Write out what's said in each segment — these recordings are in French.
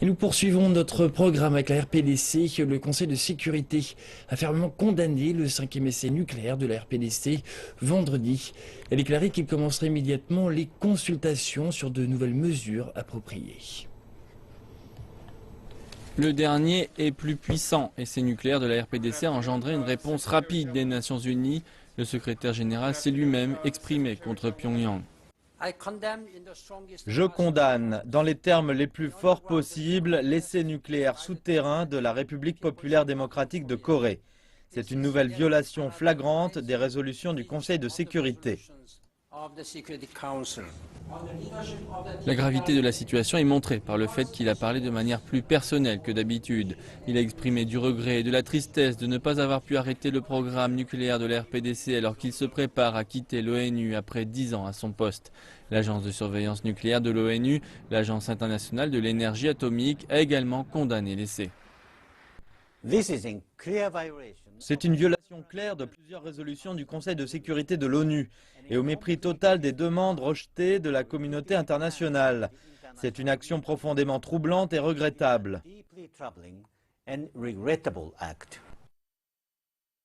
Et nous poursuivons notre programme avec la RPDC. Le Conseil de sécurité a fermement condamné le 5e essai nucléaire de la RPDC vendredi. Elle a déclaré qu'il commencerait immédiatement les consultations sur de nouvelles mesures appropriées. Le dernier est plus puissant. Essai nucléaire de la RPDC a engendré une réponse rapide des Nations Unies. Le secrétaire général s'est lui-même exprimé contre Pyongyang. Je condamne, dans les termes les plus forts possibles, l'essai nucléaire souterrain de la République populaire démocratique de Corée. C'est une nouvelle violation flagrante des résolutions du Conseil de sécurité. La gravité de la situation est montrée par le fait qu'il a parlé de manière plus personnelle que d'habitude. Il a exprimé du regret et de la tristesse de ne pas avoir pu arrêter le programme nucléaire de la RPDC alors qu'il se prépare à quitter l'ONU après 10 ans à son poste. L'agence de surveillance nucléaire de l'ONU, l'Agence internationale de l'énergie atomique, a également condamné l'essai. C'est une violation claire de plusieurs résolutions du Conseil de sécurité de l'ONU et au mépris total des demandes rejetées de la communauté internationale. C'est une action profondément troublante et regrettable.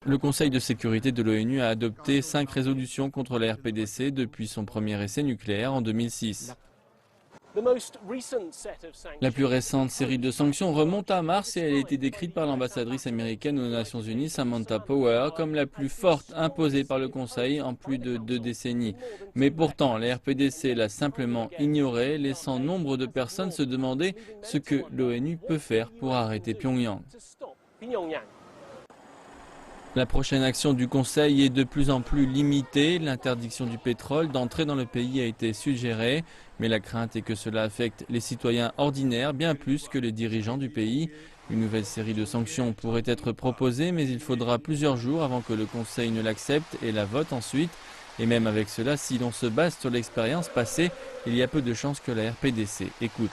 Le Conseil de sécurité de l'ONU a adopté 5 résolutions contre la RPDC depuis son premier essai nucléaire en 2006. La plus récente série de sanctions remonte à mars et elle a été décrite par l'ambassadrice américaine aux Nations Unies, Samantha Power, comme la plus forte imposée par le Conseil en plus de 2 décennies. Mais pourtant, la RPDC l'a simplement ignorée, laissant nombre de personnes se demander ce que l'ONU peut faire pour arrêter Pyongyang. La prochaine action du Conseil est de plus en plus limitée. L'interdiction du pétrole d'entrer dans le pays a été suggérée, mais la crainte est que cela affecte les citoyens ordinaires bien plus que les dirigeants du pays. Une nouvelle série de sanctions pourrait être proposée, mais il faudra plusieurs jours avant que le Conseil ne l'accepte et la vote ensuite. Et même avec cela, si l'on se base sur l'expérience passée, il y a peu de chances que la RPDC écoute.